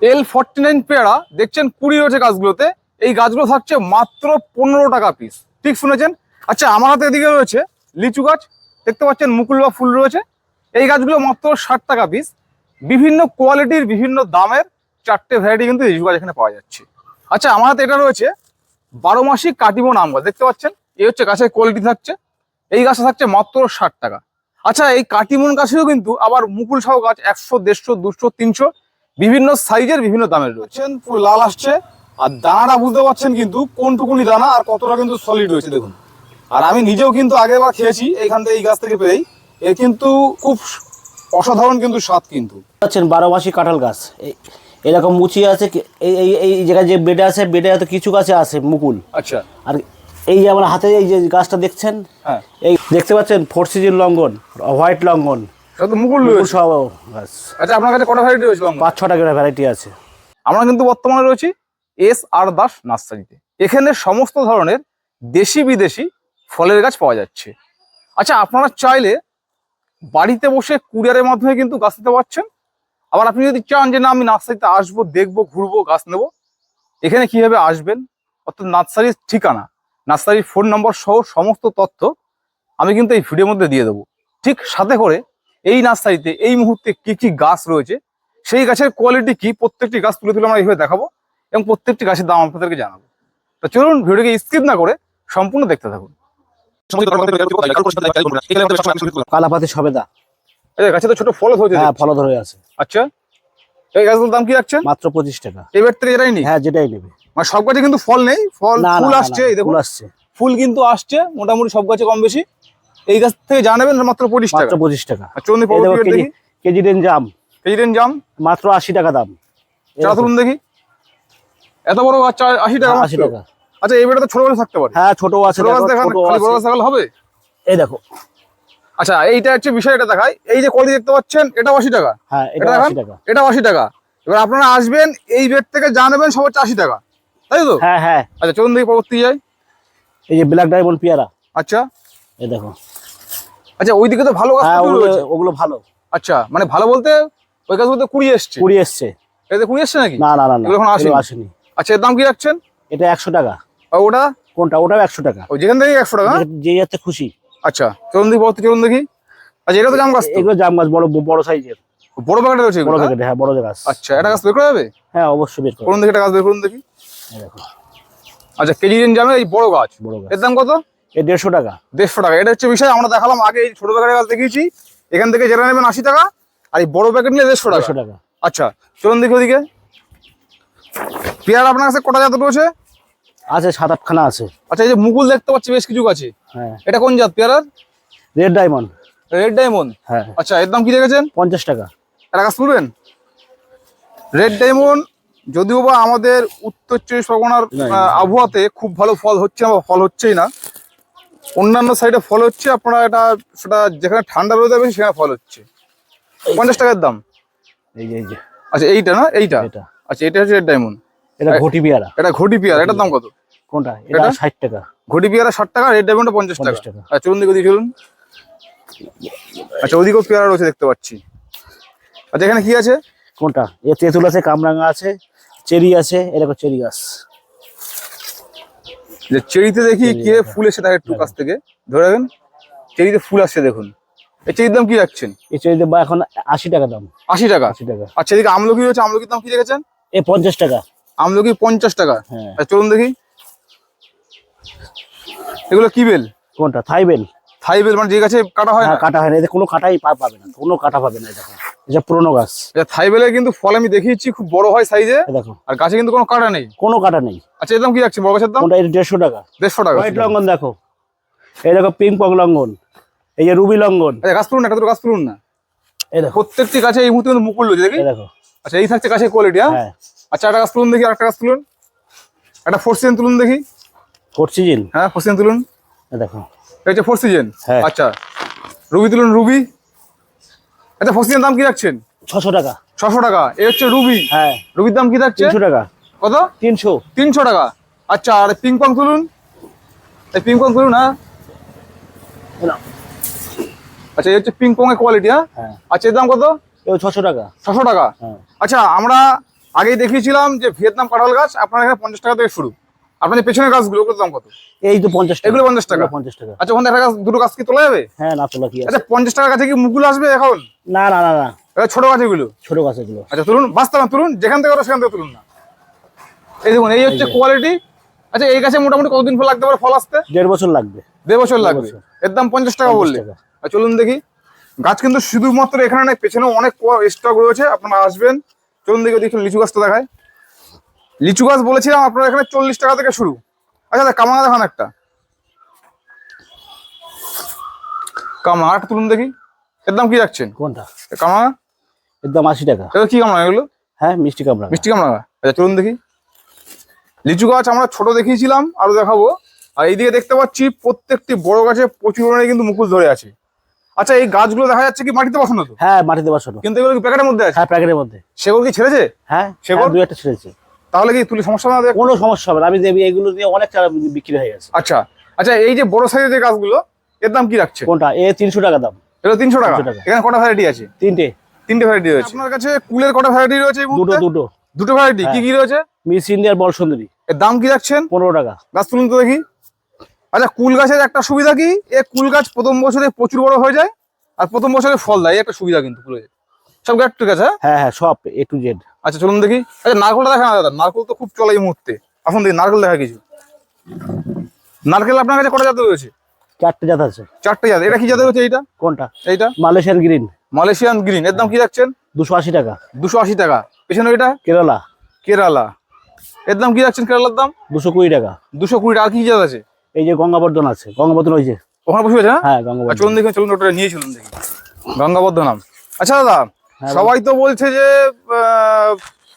L49 পেয়ারা দেখছেন 20 রয়েছে গাছগুলোতে। এই গাছগুলো থাকছে মাত্র 15 টাকা পিস। ঠিক শুনেছেন। আচ্ছা, আমার হাতে এদিকে রয়েছে লিচু গাছ, দেখতে পাচ্ছেন মুকুল বা ফুল রয়েছে। এই গাছগুলো মাত্র 60 টাকা পিস। বিভিন্ন কোয়ালিটির বিভিন্ন দামের 4টে ভ্যারাইটি কিন্তু লিচু গাছ এখানে পাওয়া যাচ্ছে। আচ্ছা, আমার হাতে এটা রয়েছে 12 মাসি কাটিমন আম গাছ, দেখতে পাচ্ছেন। এই হচ্ছে গাছের কোয়ালিটি থাকছে। এই গাছটা থাকছে মাত্র 60 টাকা। আচ্ছা, এই কাটিমন গাছেও কিন্তু আবার মুকুল সহ গাছ 100, 150, 200, 300 বিভিন্ন সাইজের বিভিন্ন দামের রয়েছে। পুরো লাল আসছে, আর দানাটা বুঝতে পারছেন কিন্তু কোনটুকুনি দানা আর কতটা কিন্তু সলিড রয়েছে দেখুন। আর আমি নিজেও কিন্তু আগের বার খেয়েছি এইখান থেকে, এই গাছ থেকে পেয়েই। এর কিন্তু খুব অসাধারণ কিন্তু স্বাদ কিন্তু। 12 মাসি কাঁঠাল গাছ এরকম মুচি আছে। এই এই এই জায়গায় যে বেডে আছে, বেডে হয়তো কিছু গাছে আছে মুকুল। আচ্ছা, আর এই যে আমার হাতে এই যে গাছটা দেখছেন, হ্যাঁ, এই দেখতে পাচ্ছেন 4 সিজন লঙ্ঘন, হোয়াইট লঙ্ঘন, তো মুকুল রয়েছে সব গাছ। আচ্ছা, আপনার কাছে কটা ভ্যারাইটি রয়েছে? 5-6টা করে ভ্যারাইটি আছে। আমরা কিন্তু বর্তমানে রয়েছি S.R. দাস নার্সারিতে। এখানে সমস্ত ধরনের দেশি বিদেশি ফলের গাছ পাওয়া যাচ্ছে। আচ্ছা, আপনারা চাইলে বাড়িতে বসে কুরিয়ারের মাধ্যমে কিন্তু গাছ নিতে পারছেন। আবার আপনি যদি চান যে না আমি নার্সারিতে আসবো, দেখবো, ঘুরবো, গাছ নেবো, এখানে কিভাবে আসবেন, অর্থাৎ নার্সারির ঠিকানা, নার্সারির ফোন নম্বর সহ সমস্ত তথ্য আমি কিন্তু এই ভিডিওর মধ্যে দিয়ে দেবো। ঠিক সাথে করে এই নার্সারিতে এই মুহূর্তে কি কি গাছ রয়েছে, সেই গাছের কোয়ালিটি কি, প্রত্যেকটি গাছ তুলে তুলে আমরা এইভাবে দেখাবো এবং প্রত্যেকটি গাছের দাম আপনাদেরকে জানাবো। তো চলুন ভিডিওকে স্কিপ না করে সম্পূর্ণ দেখতে থাকুন। কালাপাতি সবেদা, এই গাছে তো ছোট ফল ধরেছে। হ্যাঁ, ফল ধরে আছে। আচ্ছা, এই গাছগুলোর দাম কি রাখছেন? মাত্র 25 টাকা। এবার থেকে এটাই নেই? হ্যাঁ, যেটাই নেবে। মানে সব গাছে কিন্তু ফল নেই, ফুল আসছে। এই দেখুন, ফুল কিন্তু আসছে মোটামুটি সব গাছে কম বেশি। এই গাছ থেকে যা নেবেন মাত্র 25 টাকা। মাত্র 25 টাকা। চলুন দেখি কেজি রেন জাম, কেজি রেন জাম মাত্র 80 টাকা দাম। চারা তুলুন দেখি। এত বড় গাছ 80 টাকা? 80 টাকা। আচ্ছা, এই বেটা তো ছোট গাছ থাকতে পারে। হ্যাঁ, ছোট আছে, ছোট গাছ দেখান, খালি বড় গাছ দেখালে হবে? এই দেখো। আচ্ছা, এইটা হচ্ছে বিষয়টা দেখাই। এই যে কয়দি দেখতে পাচ্ছেন, এটা 80 টাকা। হ্যাঁ, এটা 80 টাকা। এটা 80 টাকা। এবার আপনারা আসবেন, এই বেড থেকে যা নেবেন সব হচ্ছে 80 টাকা, তাই তো? হ্যাঁ হ্যাঁ। আচ্ছা, চলুন দেখি পরবর্তী যাই। এই যে ব্ল্যাক ডায়মন্ড পেয়ারা। আচ্ছা, এই দেখো। আচ্ছা, ওইদিকে তো ভালো গাছ রয়েছে। ওগুলো ভালো। আচ্ছা, মানে ভালো বলতে ওই গাছ বলতে কুড়ি এসছে? কুড়ি এসছে। এতে কুড়ি এসছে নাকি? না না না, এগুলো এখন আসেনি। আচ্ছা, এর দাম কি রাখছেন? এটা 100 টাকা। আর ওটা কোনটা? ওটাও 100 টাকা। ওই যেখান থেকে 100 টাকা, যে যাচ্ছে খুশি। আচ্ছা, চলুন দেখি পরবর্তী, চলুন দেখি। আচ্ছা, এটা তো জাম গাছ? এগুলো জাম গাছ, বড় বড় সাইজের, বড় প্যাকেটে রয়েছে? বড় প্যাকেটে, হ্যাঁ, বড় গাছ। আচ্ছা, এটা গাছ বের করা যাবে? হ্যাঁ, অবশ্যই বের করুন। কোন দেখি, এটা গাছ বের করুন দেখি। দেখো। আচ্ছা, কেজি রেন জামে এই বড় গাছ, এর দাম কত? এই 150 টাকা। 150 টাকা। এটা হচ্ছে বিষয়। আমরা দেখালাম আগে এই ছোট প্যাকেটের গাছ দেখিয়েছি। এখান থেকে যেটা নেবেন 80 টাকা, আর এই বড় প্যাকেট নিলে 150 টাকা। আচ্ছা, চলুন দেখি ওদিকে। পেয়ারা আপনার কাছে কটা জাত রয়েছে? আছে 7-8খানা আছে। আচ্ছা, এই যে মুকুল দেখতে পাচ্ছি বেশ কিছু গাছে, হ্যাঁ। এটা কোন জাত পেয়ারার? Red diamond. Red diamond? হ্যাঁ। আচ্ছা, এর দাম কি রেখেছেন? 50 টাকা। এটা গাছ তুলবেন? রেড ডায়মন্ড যদিও বা আমাদের উত্তর 24 পরগনার আবহাওয়াতে খুব ভালো ফল হচ্ছে না, ফল হচ্ছেই না। অন্যান্য সাইডে ফল হচ্ছে, আপনারা এটা সেটা যেখানে ঠান্ডা রয়ে যাবে সেখানে ফল হচ্ছে। 50 টাকার দাম। এই যে। আচ্ছা, এইটা না? এইটা? আচ্ছা, এটা হচ্ছে রেড ডায়মন্ড। এটা ঘটি পেয়ারা। এটা ঘটি পেয়ারা। এটার দাম কত? কোনটা? এটা 60 টাকা। ঘটি পেয়ারা 60 টাকা, রেড ডায়মন্ড 50 টাকা। আচ্ছা, চলুন দিকে চলুন। আচ্ছা, ওদিকেও পেয়ারা রয়েছে দেখতে পাচ্ছি। আচ্ছা, এখানে কি আছে? কোনটা? এ তেঁতুল আছে, কামরাঙা আছে, চেরি আছে। এরকম চেরি গাছ। যে চেরিতে দেখি কি ফুল এসে থাকে, একটু কাছ থেকে ধরে রাখেন। চেরিতে ফুল আসছে দেখুন। এই চেরির দাম কি রাখছেন? এই চেরিতে বা এখন 80 টাকা দাম। 80 টাকা? 80 টাকা। আচ্ছা, এদিকে আমলকি রয়েছে, আমলকির দাম কি রেখেছেন? এ 50 টাকা। আমলকি 50 টাকা। হ্যাঁ। চলুন দেখি। এগুলো কি বেল? কোনটা? থাই বেল। থাই বেল মানে যে গাছে কাটা হয় না? কাটা হয় না, এতে কোনো কাটাই পাবে না, কোনো কাটা পাবে না। দেখো, এটা পুরনো গাছ। এটা থাই বেলের কিন্তু ফল আমি দেখিয়েছি, খুব বড় হয় সাইজে। দেখো, আর গাছে কিন্তু কোনো কাটা নেই। কোনো কাটা নেই। আচ্ছা, এর দাম কি রাখছেন বড় গাছের দাম? কোনটা? এটা 150 টাকা। 150 টাকা। হোয়াইট লঙ্ঘন দেখো। এই দেখো, পিঙ্ক পং লঙ্ঘন। এই যে রুবি লঙ্ঘন। আচ্ছা, গাছ তুলুন না, একটা দুটো গাছ তুলুন না। এই দেখো, প্রত্যেকটি গাছে এই মুহূর্তে কিন্তু মুকুল রয়েছে দেখি। এই দেখো। আচ্ছা, এই থাকছে গাছের কোয়ালিটি। হ্যাঁ। আচ্ছা, একটা গাছ তুলুন দেখি, আরেকটা গাছ তুলুন। একটা 4 সিজন তুলুন দেখি। 4 সিজন? হ্যাঁ, 4 সিজন তুলুন। এই দেখো, এটা হচ্ছে 4 সিজন। আচ্ছা, রুবি তুলুন, রুবি। আচ্ছা, 4 সিজন দাম কি রাখছেন? 600 টাকা। 600 টাকা। এই হচ্ছে রুবি। হ্যাঁ। রুবির দাম কি রাখছে? 300 টাকা। কত? 300। 300 টাকা। আচ্ছা, আর পিং পং তুলুন। এই পিং পং তুলুন। হ্যাঁ। আচ্ছা, এই হচ্ছে পিং পং এর কোয়ালিটি। হ্যাঁ। আচ্ছা, এর দাম কত? 600 টাকা। 600 টাকা। আচ্ছা, আমরা আগেই দেখিয়েছিলাম যে ভিয়েতনাম কাঁঠাল গাছ আপনার এখানে 50 টাকা থেকে শুরু। আপনার যে পেছনের গাছগুলো ওগুলোর দাম কত? এই তো 50 টাকা। এগুলো 50 টাকা। 50 টাকা। আচ্ছা ওখানে একটা গাছ দুটো গাছ কি তোলা যাবে? হ্যাঁ, না তোলা কি আছে? আচ্ছা 50 টাকা গাছে কি মুকুল আসবে এখন? না না না না, এটা ছোট গাছ এগুলো। ছোট গাছ এগুলো। আচ্ছা তুলুন, বাস্তব তুলুন, যেখান থেকে ওরা সেখান থেকে তুলুন না। এই দেখুন, এই হচ্ছে কোয়ালিটি। আচ্ছা এই গাছে মোটামুটি কতদিন ফল লাগতে পারে ফল আসতে? 1.5 বছর লাগবে। 1.5 বছর লাগবে। বছর। এর দাম 50 টাকা 50 বললে। টাকা। আর চলুন দেখি, গাছ কিন্তু শুধুমাত্র এখানে নয়, পেছনেও অনেক স্টক রয়েছে, আপনারা আসবেন। চলুন দেখি দেখুন লিচু গাছটা দেখায়। লিচু গাছ বলেছিলাম আপনার এখানে 40 টাকা থেকে শুরু। আচ্ছা কামরাঙা দেখান একটা, কামরাঙা একটা তুলুন দেখি, এর দাম কি রাখছেন? কোনটা? কামরাঙা এর দাম 80 টাকা। এগুলো কি কামরাঙা এগুলো? হ্যাঁ, মিষ্টি কামরাঙা। মিষ্টি কামরাঙা। আচ্ছা চলুন দেখি, লিচু গাছ আমরা ছোট দেখিয়েছিলাম, আরো দেখাবো। আর এইদিকে দেখতে পাচ্ছি প্রত্যেকটি বড় গাছে প্রচুর পরিমাণে কিন্তু মুকুল ধরে আছে। আচ্ছা এই গাছগুলো দেখা যাচ্ছে কি মাটিতে বসানো তো? হ্যাঁ, মাটিতে বসানো। কিন্তু এগুলো কি প্যাকেটের মধ্যে আছে? হ্যাঁ, প্যাকেটের মধ্যে। সেগুলো কি ছেড়েছে? হ্যাঁ, সেগুলো? দুই একটা ছেড়েছে। তাহলে কি তুলে সমস্যা না? কোনো সমস্যা হবে না, আমি দেবি। এগুলো দিয়ে অনেক চারা বিক্রি হয়ে গেছে। আচ্ছা আচ্ছা, এই যে বড় সাইজের যে গাছগুলো এর দাম কি রাখছে? কোনটা? 300 টাকা দাম। এটা 300 টাকা। 300 টাকা। এখানে কটা ভ্যারাইটি আছে? তিনটে ভ্যারাইটি রয়েছে। আপনার কাছে কুলের কটা ভ্যারাইটি রয়েছে এই মুহূর্তে? দুটো ভ্যারাইটি। কি কি রয়েছে? মিস ইন্ডিয়ার বল সুন্দরী। এর দাম কি রাখছেন? 15 টাকা। গাছ তুলুন তো দেখি। আচ্ছা কুল গাছের একটা সুবিধা কি, কুল গাছ প্রথম বছরে প্রচুর বড় হয়ে যায় আর প্রথম বছরে ফল দেয়, একটা সুবিধা কিন্তু কুলের। সব গাছ ঠিক আছে? হ্যাঁ হ্যাঁ, সব A to Z। আচ্ছা চলুন দেখি। আচ্ছা নারকেলটা দেখা না দাদা, নারকেল তো খুব চলে এই মুহূর্তে। এখন দেখি নারকেল দেখা কিছু। নারকেল আপনার কাছে কটা জাতের রয়েছে? 4টে জাত আছে। 4টে জাত। এটা কি জাতের রয়েছে? এইটা কোনটা? এইটা মালয়েশিয়ান গ্রিন। Malaysian green. এর দাম কি রাখছেন? 280 টাকা। 280 টাকা। পেছনে এটা কেরালা। কেরালা। এর দাম কি রাখছেন? কেরালার দাম 220 টাকা। 220 টাকা। আর কি জাত আছে? এই যে গঙ্গাবর্ধন আছে। গঙ্গাবর্ধন ওই যে ওখানে বসে আছে না? হ্যাঁ, আর গঙ্গাবর্ধন। চলুন দেখি, চলুন ওটা নিয়ে চলুন দেখি। গঙ্গাবর্ধনাম। আচ্ছা দাদা, হ্যাঁ, সবাই তো বলছে যে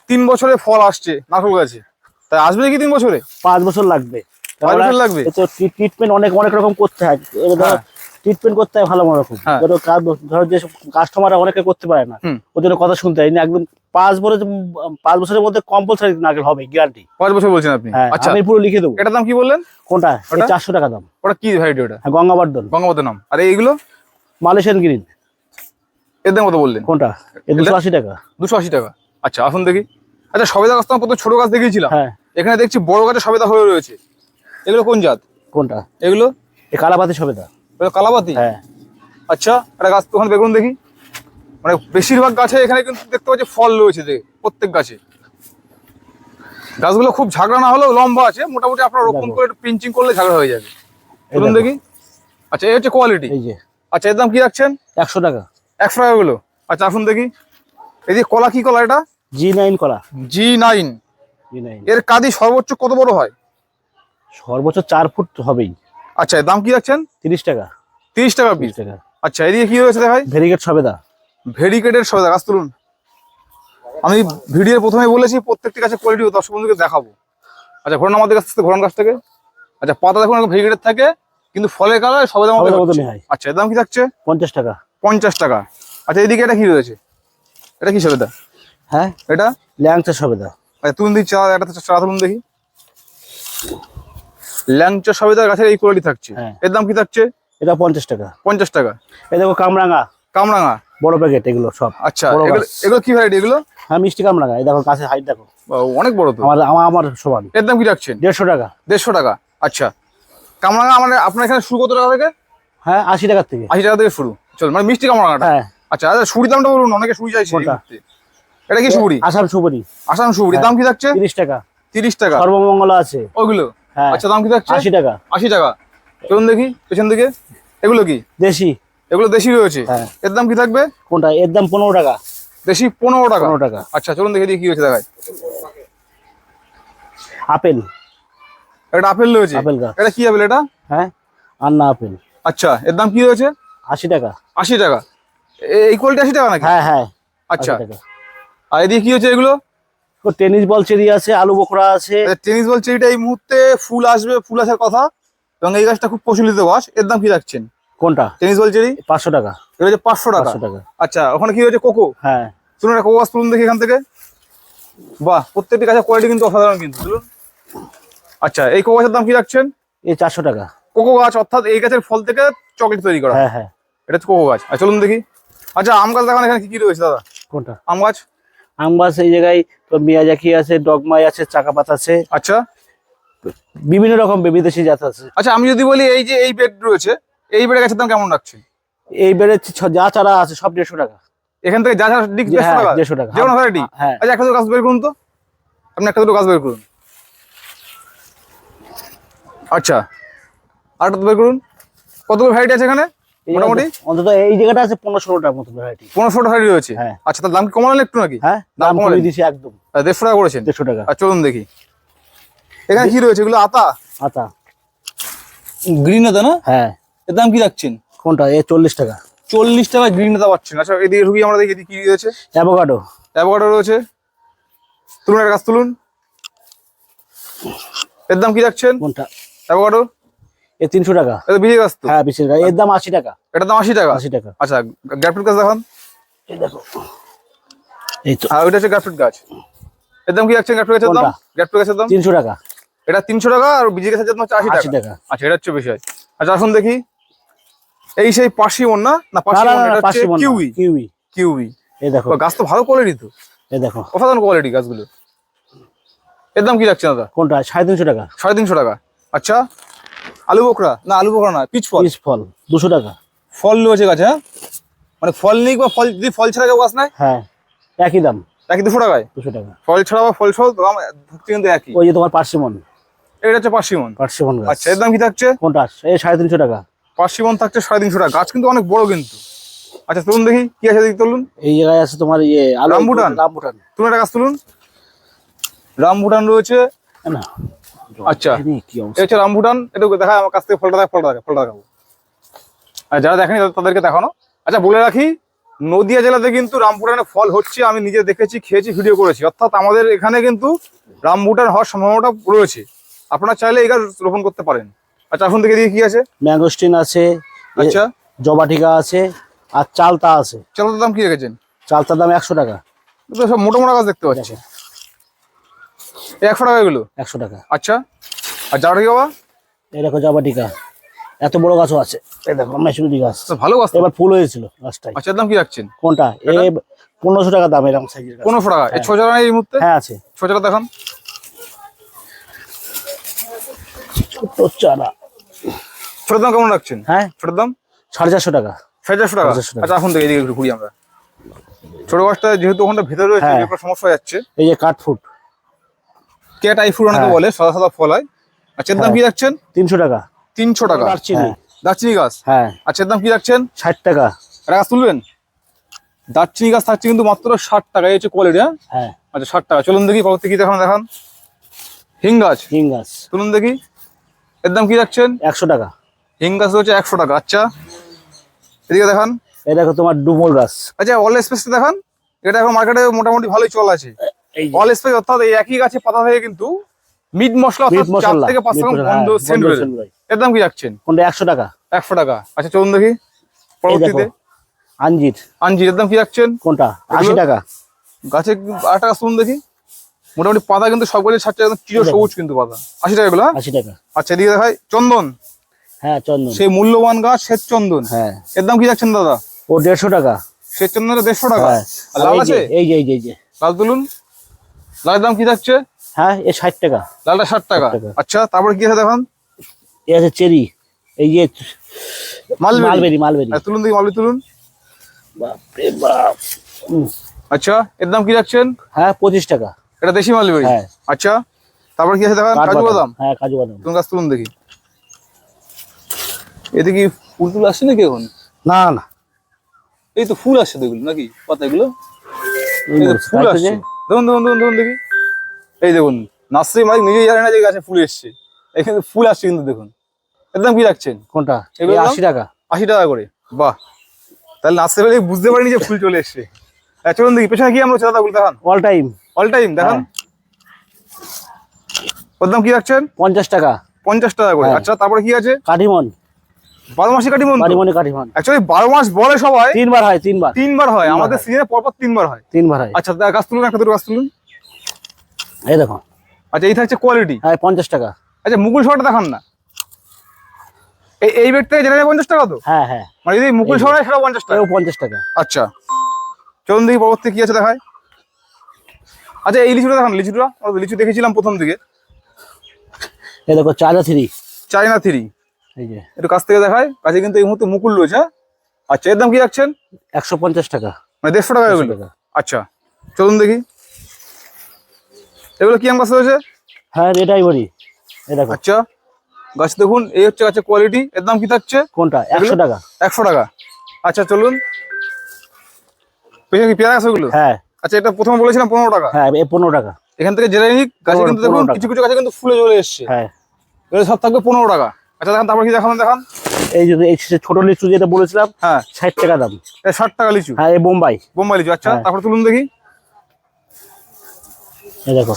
3 বছরে ফল আসছে নারকেল গাছে, তাই আসবে কি 3 বছরে? 5 বছর লাগবে। 5 বছর লাগবে? তো ট্রিটমেন্ট অনেক অনেক রকম করতে হয়। হ্যাঁ। ট্রিটমেন্ট করতে হয় ভালো রকম। হ্যাঁ। ধরো যে কাস্টমাররা অনেকে করতে পারে না, হুম। ওর জন্য কথা শুনতে হয় না। একদম 5 বছরের মধ্যে কম্পালসারি নারকেল হবে, গ্যারান্টি। 5 বছর বলছেন আপনি? হ্যাঁ, আচ্ছা আমি পুরো লিখে দেবো। এটার দাম কি বললেন? কোনটা? ওটা? 400 টাকা দাম। ওটা কি ভ্যারাইটি ওটা? হ্যাঁ, গঙ্গাবর্ধন। গঙ্গাবর্ধনাম। আর এইগুলো? Malaysian green. এর দাম কত বললেন? কোনটা? 280 টাকা। 280 টাকা। আচ্ছা আসুন দেখি। আচ্ছা সবেদা গাছ তো আমরা প্রথমে ছোট গাছ দেখিয়েছিলাম, হ্যাঁ। এখানে দেখছি বড় গাছে সবেদা হয়ে রয়েছে। এগুলো কোন জাত? কোনটা? এগুলো এই কালাপাতি সবেদা। এগুলো কালাপাতি। হ্যাঁ। আচ্ছা একটা গাছ ওখানে বেগুন দেখি। মানে বেশিরভাগ গাছে এখানে কিন্তু দেখতে পাচ্ছি ফল রয়েছে প্রত্যেক গাছে। গাছগুলো খুব ঝাগড়া না হলেও লম্বা আছে, মোটামুটি আপনার রোপণ করে একটু পিঞ্চিং করলে ঝাগড়া হয়ে যাবে। চলুন দেখি। আচ্ছা এই হচ্ছে কোয়ালিটি। এই যে। আচ্ছা এর দাম কি রাখছেন? 100 টাকা। 100 টাকা গুলো। আচ্ছা আসুন দেখি। এই যে কলা, কি কলা এটা? G9 কলা। G9। G9 এর কাদি সর্বোচ্চ কত বড় হয়? সর্বোচ্চ 4 ফুট হবেই। আচ্ছা এর দাম কি রাখছেন? 30 টাকা। 30 টাকা পিস। 30 টাকা। আচ্ছা এদিকে কি রয়েছে দেখাই। ভেরিগেট সবেদা। ভেরিকেটের সবেদা গাছ তুলুন। আমি ভিডিওর প্রথমে বলেছি প্রত্যেকটি গাছের কোয়ালিটি দর্শক বন্ধুকে দেখাবো। আচ্ছা ঘোরান আমাদের কাছ থেকে, ঘোরান গাছ থেকে। আচ্ছা পাতা দেখুন ভেরিকেটের থাকে, কিন্তু ফলের কালার সবেদার মধ্যে মতনই হয়। আচ্ছা এর দাম কি থাকছে? 50 টাকা। 50 টাকা। আচ্ছা এদিকে এটা কি রয়েছে? এটা কি সবেদা? হ্যাঁ, এটা ল্যাংচা সবেদা। আচ্ছা তুলুন দেখি চারা, একটা চারা তুলুন দেখি। ল্যাংচা সবেদার গাছের এই কোয়ালিটি থাকছে। হ্যাঁ। এর দাম কি থাকছে? এটা 50 টাকা। 50 টাকা। এই দেখো কামরাঙা। কামরাঙা। বড় প্যাকেট এগুলো সব। আচ্ছা বড় এগুলো গাছ। এগুলো কি ভ্যারাইটি এগুলো? হ্যাঁ, মিষ্টি কামরাঙা। এই দেখো গাছের হাইট দেখো। অনেক বড় তো। আমার সমান। এর দাম কি রাখছেন? 150 টাকা। 150 টাকা। আচ্ছা কামরাঙা মানে আপনার এখানে শুরু কত টাকা থেকে? হ্যাঁ, 80 টাকা থেকে। 80 টাকা থেকে শুরু। চল মানে মিষ্টি কামরাঙাটা। হ্যাঁ। আচ্ছা আচ্ছা সুড়ি দামটা বলুন, অনেকে সুড়ি চাইছে এই কোনটা? মুহূর্তে। এটা কি সুড়ি? আসাম সুপুরি। আসাম সুড়ি। দাম কি থাকছে? 30 টাকা। 30 টাকা। সর্বমঙ্গল আছে। ওইগুলো? হ্যাঁ। আচ্ছা দাম কি থাকছে? 80 টাকা। 80 টাকা। চলুন দেখি পেছন দিকে। এগুলো কি? দেশি। এগুলো দেশি রয়েছে। হ্যাঁ। এর দাম কি থাকবে? কোনটা? এর দাম 15 টাকা। দেশি 15 টাকা। 15 টাকা। আচ্ছা চলুন দেখি কি হয়েছে দেখায়। আপেল। এটা আপেল রয়েছে। আপেল গাছ। এটা কি আপেল এটা? হ্যাঁ, আন্না আপেল। আচ্ছা এর দাম কি রয়েছে? 80 টাকা। 80 টাকা। এই কোয়ালিটি 80 টাকা নাকি? হ্যাঁ হ্যাঁ। আচ্ছা 80 টাকা। আর এদিকে কি হচ্ছে এগুলো? তো টেনিস বল চেরি আছে, আলু বোখরা আছে। টেনিস বল চেরিটা এই মুহূর্তে ফুল আসবে, ফুল আসার কথা, এবং এই গাছটা খুব প্রচলিত গাছ। এর দাম কি রাখছেন? কোনটা? টেনিস বল চেরি 500 টাকা। এটা হচ্ছে 500 টাকা। 500 টাকা। আচ্ছা ওখানে কি হয়েছে? কোকো। হ্যাঁ। শুনুন একটা কোকো গাছ তুলুন দেখি এখান থেকে। বাহ প্রত্যেকটি গাছের কোয়ালিটি কিন্তু অসাধারণ কিন্তু। তুলুন। আচ্ছা এই কোকো গাছের দাম কি রাখছেন? এই 400 টাকা। কোকো গাছ অর্থাৎ এই গাছের ফল থেকে চকলেট তৈরি করা। হ্যাঁ হ্যাঁ। এটা হচ্ছে কোকো গাছ। আর চলুন দেখি। আচ্ছা আম গাছ দেখান এখানে কি কি রয়েছে দাদা? কোনটা? আম গাছ। আম গাছ এই জায়গায় তো মিয়াজাকি আছে, ডগমাই আছে, চাকাপাত আছে, আচ্ছা বিভিন্ন রকম বিদেশি জাত আছে। আচ্ছা, আমি যদি বলি এই যে এই বেড রয়েছে, এই বেডের গাছের দাম কেমন রাখছে? এই বেড়ে যা চারা আছে সব 150 টাকা। এখান থেকে যা যা ডিক 150 হ্যাঁ, টাকা? 150 টাকা। যে কোনো ভ্যারাইটি? হ্যাঁ। আচ্ছা, একটা দুটো গাছ বের করুন তো, আপনি একটা দুটো গাছ বের করুন। আচ্ছা, আরেকটা বের করুন। কতগুলো ভ্যারাইটি আছে এখানে মোটামুটি? অন্তত এই জায়গাটা আছে 15-16টার মতো ভ্যারাইটি। 1500টা ভ্যারাইটি রয়েছে? হ্যাঁ। আচ্ছা, তার দাম কি কমালেন একটু নাকি? হ্যাঁ, দাম দাম কমালেন? কমিয়ে দিয়েছি একদম। 150 টাকা করেছেন? 150 টাকা। আর চলুন দেখি এখানে কি রয়েছে। এগুলো আতা? আতা। গ্রিন আতা না? হ্যাঁ। এর দাম কি রাখছেন? কোনটা? 40 টাকা। 40 টাকা গ্রিন আতা পাচ্ছেন। আচ্ছা, এদিকে ঢুকি আমরা, দেখি এদিকে কি রয়েছে। অ্যাভোকাডো। অ্যাভোকাডো রয়েছে, তুলুন একটা গাছ তুলুন। এর দাম কি রাখছেন? কোনটা? অ্যাভোকাডো 300 টাকা। এটা বিজে গাছ তো? হ্যাঁ, 20 টাকা। এর দাম 80 টাকা। এটার দাম 80 টাকা? 80 টাকা। আচ্ছা, গ্রাফিট গাছ দেখান। এই দেখো, এই তো আর ওইটা হচ্ছে গ্রাফিট গাছ। এর দাম কি রাখছেন গ্রাফিট গাছের দাম? কোনটা? গ্রাফিট গাছের দাম 300 টাকা। এটা 300 টাকা, আর বিজে গাছের দাম হচ্ছে 80 80 টাকা। টাকা। আচ্ছা, এটা হচ্ছে বিষয়। আচ্ছা, আসুন দেখি। এই সেই পার্সিমন না? না, না, পার্সিমন না, এটা না, হচ্ছে 50 মণ না, কিউই। কিউই। কিউই। এই দেখো, গাছ তো ভালো কোয়ালিটি তো, এই দেখো। অসাধারণ কোয়ালিটি গাছগুলো। এর দাম কি রাখছেন দাদা? কোনটা? 350 টাকা। 350 টাকা। আচ্ছা, আলু বোকরা না, আলু বোকরা না, পিচ ফল। পিস ফল 200 টাকা। ফল রয়েছে গাছে? হ্যাঁ, মানে ফল নেই বা ফল, যদি ফল ছাড়া কেউ গাছ নাই হ্যাঁ, একই দাম, নাকি 200 টাকায়? 200 টাকা। ফল ছাড়া বা ফল সহ দাম থাকছে কিন্তু একই। ওই যে তোমার পার্সিমন। এটা হচ্ছে পার্সিমন। পার্সিমন গাছ। আচ্ছা, এর দাম কি থাকছে? কোনটা? এই 350 টাকা। পার্সিমন থাকছে 350 টাকা। গাছ কিন্তু অনেক বড় কিন্তু। আচ্ছা, তুলুন দেখি কি আছে, দেখি তুলুন। এই জায়গায় আছে তোমার রামবুটান। রামবুটান। তুলুন একটা গাছ তুলুন। রামবুটান রয়েছে। না, আচ্ছা, কি এটা অবস্থা। হচ্ছে রামবুটান। এটা দেখায় আমার কাছ থেকে, ফলটা দেখ, ফলটা দেখাবো। আর যারা দেখেনি তাদেরকে দেখানো। আচ্ছা, বলে রাখি, নদিয়া জেলাতে কিন্তু রামবুটানের ফল হচ্ছে, আমি নিজে দেখেছি, খেয়েছি, ভিডিও করেছি। অর্থাৎ আমাদের এখানে কিন্তু রামবুটান হওয়ার সম্ভাবনাটা রয়েছে। আপনারা চাইলে এই গাছ রোপণ করতে পারেন। আচ্ছা, এখন থেকে দিয়ে কি আছে? ম্যাঙ্গোস্টিন আছে, আচ্ছা, জবাটিকা আছে, আর চালতা আছে। চালতার দাম কি রেখেছেন? চালতার দাম 100 টাকা। এগুলো সব মোটা মোটা গাছ দেখতে পাচ্ছি। এই 100 টাকা এগুলো? 100 টাকা। আচ্ছা, আর যারা কি বাবা? এই দেখো জবাটিকা, এত বড় গাছও আছে। এই দেখো মেশিনারি গাছ, তো ভালো গাছ তো। এবার ফুল হয়েছিল গাছটাই। আচ্ছা, এর দাম কি রাখছেন? কোনটা? এ 1500 টাকা দাম এরকম সাইজের গাছ। 1500 টাকা। এই ছোট এই মুহূর্তে? হ্যাঁ, আছে। ছোট দেখান। ছোট চারা। ছোট দাম কেমন রাখছেন? হ্যাঁ, ছোট দাম 450 টাকা। 450 টাকা। 450 টাকা। আচ্ছা, এখন থেকে এদিকে একটু ঘুরি আমরা। ছোট গাছটা যেহেতু ওখানটা ভেতরে রয়েছে, হ্যাঁ। একটা সমস্যা হয়ে যাচ্ছে। এই যে কাঠফুট, ক্যাট আই ফ্রুট অনেকে হ্যাঁ। বলে, সাদা সাদা ফল হয়। আচ্ছা, এর দাম কি রাখছেন? 300 টাকা। 300 টাকা। দারচিনি। দারচিনি গাছ? হ্যাঁ, আচ্ছা, এর দাম কি রাখছেন? 60 টাকা। একটা গাছ তুলবেন? দারচিনি গাছ থাকছে কিন্তু মাত্র 60 টাকা। এই হচ্ছে কোয়ালিটি। হ্যাঁ, হ্যাঁ, আচ্ছা, 60 টাকা। চলুন দেখি পরবর্তী কি দেখান। দেখান হিং গাছ। হিং গাছ তুলুন দেখি, এর দাম কি রাখছেন? 100 টাকা। হিং গাছ হচ্ছে 100 টাকা। আচ্ছা, এদিকে দেখান। এই দেখো তোমার ডুমুর গাছ। আচ্ছা, অল স্পেসটা দেখান। এটা এখন মার্কেটে মোটামুটি ভালোই চল আছে। এই অল স্পেস অর্থাৎ এই একই গাছে পাতা থেকে কিন্তু মিট মশলা অর্থাৎ মিট মশলা, 4 থেকে 5 রকম গন্ধ সেন্ট বের হয়। এর দাম কি রাখছেন? কোনটা? 100 টাকা। 100 টাকা। আচ্ছা, চলুন দেখি এই দেখো পরবর্তীতে। আঞ্জির। আঞ্জির এর দাম কি রাখছেন? কোনটা? 80 টাকা। গাছে আরেকটা গাছ তুলুন দেখি। মোটামুটি পাতা কিন্তু সবগুলি ছাড়ছে, একদম চির সবুজ কিন্তু পাতা। 80 টাকা এগুলো? 80 টাকা। আচ্ছা, এদিকে দেখাই চন্দন। হ্যাঁ, চন্দন। সেই মূল্যবান গাছ শ্বেত চন্দন। হ্যাঁ, এর দাম কি রাখছেন দাদা? ও 150 টাকা। শ্বেত চন্দনের 150 টাকা। হ্যাঁ, আর আর লাল এই যে আছে? এই যে লাল তুলুন। লালের দাম কি থাকছে? হ্যাঁ, এ 60 টাকা। লালটা 60 টাকা। 60 টাকা। আচ্ছা, তারপরে কি আছে দেখান। এ আছে চেরি। এই যে মালবেরি। মালবেরি। তুলুন দেখি, মালবেরি তুলুন। বাপরে বাপ। আচ্ছা, এর দাম কি রাখছেন? হ্যাঁ, 25 টাকা। এটা দেশি মালবেরি? হ্যাঁ। আচ্ছা, তারপর কি আছে দেখান। কাজু বাদাম। হ্যাঁ, কাজু বাদাম। তুমি গাছ তুলুন দেখি। এতে কি ফুল টুল আসছে নাকি এখন? না না, এই তো ফুল আসছে দেখুন নাকি পাতাগুলো। এই এই তো বলছি, ফুল তাই তো আসছে। যে। দেখুন দেখুন দেখুন দেখুন দেখি। এই দেখুন, নার্সারি মালিক নিজেই জানে না যে গাছে ফুল এসছে। এখানে ফুল আসছে কিন্তু দেখুন। এর দাম কি রাখছেন? কোনটা? এগুলোর দাম? 80 টাকা। 80 টাকা করে। বাহ, তাহলে নার্সারি মালিক বুঝতে পারিনি যে ফুল চলে এসছে। চলুন দেখি পেছনে কি আমরা দাদাগুলো দেখান। All time. অল টাইম দেখান। ওর দাম কি রাখছেন? 50 টাকা। 50 টাকা করে। হ্যাঁ। আচ্ছা, তারপরে কি আছে? কাটিমন। 12 মাসে কাটিমন? কাটিমন। অ্যাকচুয়ালি 12 মাস বলে সবাই, 3 বার হয়, 3 বার। 3 বার হয়। আমাদের হয়। সিজনে পরপর 3 বার হয়। 3 বার হয়। আচ্ছা, গাছ তুলুন, একটা দুটো গাছ তুলুন। এই দেখো। আচ্ছা, এই থাকছে কোয়ালিটি। হ্যাঁ, 50 টাকা। আচ্ছা, মুকুল সরটা দেখান না। এই বেড থেকে যেটা 50 টাকা তো? হ্যাঁ হ্যাঁ, মানে যদি মুকুল সরাই সেটা 50 টাকা। এও 50 টাকা। আচ্ছা, চলুন দেখি পরবর্তী কি আছে দেখায়। আচ্ছা এই লিচুটা দেখান, লিচুটা আমরা তো লিচু দেখেছিলাম প্রথম দিকে। এই দেখো চায়না 3। চাইনা 3। এই যে একটু কাছ থেকে দেখায়, কাছে কিন্তু এই মুহূর্তে মুকুল রয়েছে। আচ্ছা এর দাম কি রাখছেন? 150 টাকা। মানে 150 টাকা এগুলো? 150 টাকা। আচ্ছা চলুন দেখি এগুলো কি আম গাছ রয়েছে। হ্যাঁ রেড আইভরি। এই দেখো। আচ্ছা গাছ দেখুন, এই হচ্ছে গাছের কোয়ালিটি। এর দাম কি থাকছে? কোনটা? 100 টাকা। 100 টাকা। আচ্ছা চলুন, পেছনে কি পেয়ারা গাছ ওগুলো? হ্যাঁ আচ্ছা এটা প্রথমে বলেছিলাম 15 টাকা। হ্যাঁ, এই 15 টাকা। এখান থেকে জেনে নিক, গাছে কিন্তু 15 দেখুন টাকা। কিছু কিছু গাছে কিন্তু ফুলে চলে এসছে। হ্যাঁ এগুলো সব থাকবে 15 টাকা। আচ্ছা দেখান, তারপর কি দেখান দেখান। এই যে এই ছোট লিচু যেটা বলেছিলাম, হ্যাঁ 60 টাকা দাম। এটা 60 টাকা লিচু। হ্যাঁ এই বোম্বাই। বোম্বাই লিচু। আচ্ছা হ্যাঁ। তারপর তুলুন দেখি। এই দেখো।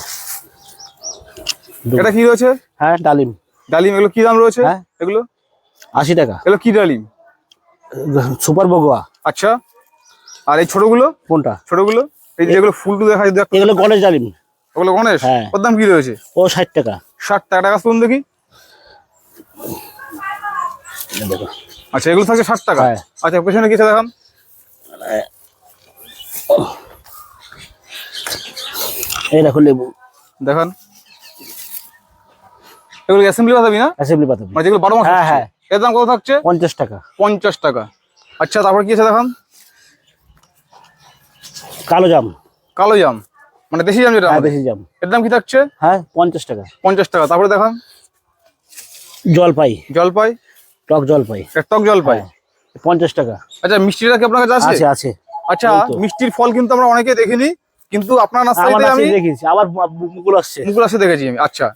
এটা কি রয়েছে? হ্যাঁ ডালিম। ডালিম। এগুলো কি দাম রয়েছে? হ্যাঁ। এগুলো 80 টাকা। এগুলো কি ডালিম? সুপার বগোয়া। আচ্ছা আর এই ছোটগুলো? কোনটা? ছোটগুলো এই যেগুলো ফুলটু দেখা যায়, এগুলো গণেশ ডালিম। ওগুলো গণেশ? হ্যাঁ। ওর দাম কি রয়েছে? ও 60 টাকা। 60 টাকা। টাকা তুলুন দেখি। এই দেখো। আচ্ছা এগুলো থাকছে 60 টাকা। হ্যাঁ। আচ্ছা পেছনে কিছু দেখান। এই দেখো লেবু। দেখান। এগুলো অ্যাসেম্বলি বাতাবি না? অ্যাসেম্বলি পাতাবি। মানে যেগুলো 12 মাস হ্যাঁ হচ্ছে। হ্যাঁ। এর দাম কত থাকছে? 50 টাকা। 50 টাকা। আচ্ছা তারপর কি আছে দেখান। কালো জাম। কালো জাম, মানে দেশি জাম যেটা হ্যাঁ আমাদের। দেশি জাম। এর দাম কি থাকছে? হ্যাঁ 50 টাকা। 50 টাকা। তারপরে দেখান। জলপাই। জলপাই। টক জলপাই। এটা টক জলপাই। 50 টাকা। আচ্ছা মিষ্টিটা কি আপনার কাছে আছে? আছে আছে। আচ্ছা এই তো। মিষ্টির ফল কিন্তু আমরা অনেকে দেখিনি, কিন্তু আপনার আমার নার্সারিতে আমি কাছে দেখেছি, আবার মুকুল আসছে। মুকুল আসে দেখেছি আমি। আচ্ছা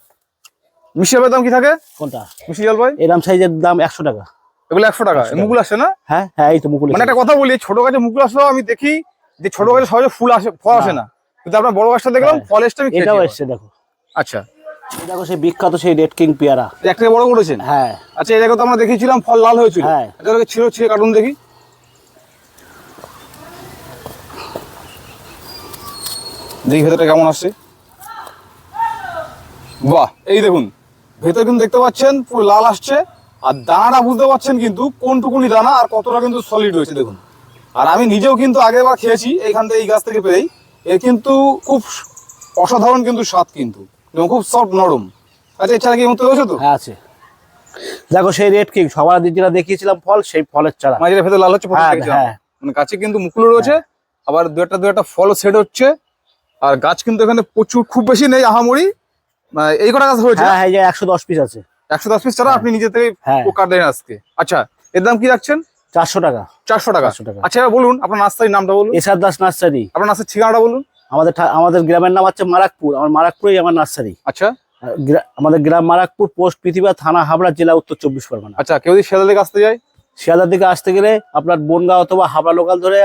মিষ্টি জলপাইয়ের দাম কি থাকে? কোনটা? মিষ্টি জলপাই এরম সাইজের দাম 100 টাকা। এগুলো 100 টাকা। 100 টাকা। মুকুল আসে না? হ্যাঁ হ্যাঁ এই তো মুকুল। মানে একটা কথা বলি, ছোট গাছে মুকুল আসলেও আমি দেখি যে ছোট গাছে সহজে ফুল আসে, ফল আসে না, কিন্তু আপনার বড় গাছটা দেখলাম হ্যাঁ। ফল এসছে। আমি এটাও খেয়েছি। এসছে দেখো। আচ্ছা এই দেখো সেই বিখ্যাত সেই রেড কিং পেয়ারা। একটা বড় করেছেন? হ্যাঁ আচ্ছা এই জায়গা তো আমরা দেখেছিলাম ফল লাল হয়েছিল। হ্যাঁ। এটা ছিল ছিল কার্টুন দেখি। দেখি ভেতরটা কেমন আসছে। বাহ এই দেখুন ভেতর কিন্তু দেখতে পাচ্ছেন পুরো লাল আসছে, আর দানাটা বুঝতে পারছেন কিন্তু কোনটুকুনি দানা আর কতটা কিন্তু সলিড হয়েছে দেখুন। আর আমি নিজেও কিন্তু আগেরবার খেয়েছি এইখান থেকে, এই গাছ থেকে পেয়েই। এর কিন্তু খুব অসাধারণ কিন্তু স্বাদ কিন্তু, এবং খুব সফট নরম। আচ্ছা এছাড়া কি মতো রয়েছে তো? হ্যাঁ আছে। দেখো সেই রেড কিং সবার আগে যেটা দেখিয়েছিলাম ফল, সেই ফলের চারা। মাঝে ভেতর লাল হচ্ছে, হ্যাঁ, দেখেছিলাম। হ্যাঁ। মানে গাছে কিন্তু মুকুলও রয়েছে, আবার দু একটা ফলও সেট হচ্ছে। আর গাছ কিন্তু এখানে প্রচুর, খুব বেশি নেই আহামরি, এই কটা গাছ হয়েছে। হ্যাঁ হ্যাঁ এই যে 110 পিস আছে। 110 পিস চারা আপনি নিজে থেকে হ্যাঁ। কাটলেন আজকে। আচ্ছা এর দাম কি রাখছেন? 400 টাকা। 400 টাকা। 400 টাকা। আচ্ছা এবার বলুন আপনার নার্সারির নামটা বলুন। SR Das nursery. আপনার নার্সারির ঠিকানাটা বলুন। আমাদের গ্রামের নাম হচ্ছে মারাকপুর। আমার মারাকপুরেই আমার নার্সারি। আচ্ছা আমাদের গ্রাম মারাকপুর, পোস্ট পৃথিবী, থানা হাবড়া, জেলা উত্তর 24 পরগনা। আচ্ছা কেউ যদি শিয়ালদা থেকে আসতে যায়? শিয়ালদার দিকে আসতে গেলে আপনার বনগাঁ অথবা হাবড়া লোকাল ধরে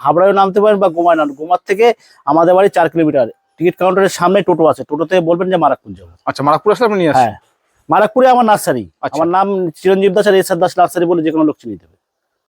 হাবড়ায় নামতে পারেন, বা গোমায় নাম। গোমার থেকে আমাদের বাড়ি 4 কিলোমিটার। টিকিট কাউন্টারের সামনে টোটো আছে, টোটোতে বলবেন যে মারাকপুর যাবো। আচ্ছা মারাকপুর আসলে আপনি নিয়ে আসেন। হ্যাঁ মারাকপুরে আমার নার্সারি। আচ্ছা। আমার নাম চিরঞ্জীব দাস, আর এসআর দাস নার্সারি বলে যে কোনো লোক চিনিয়ে দেবে।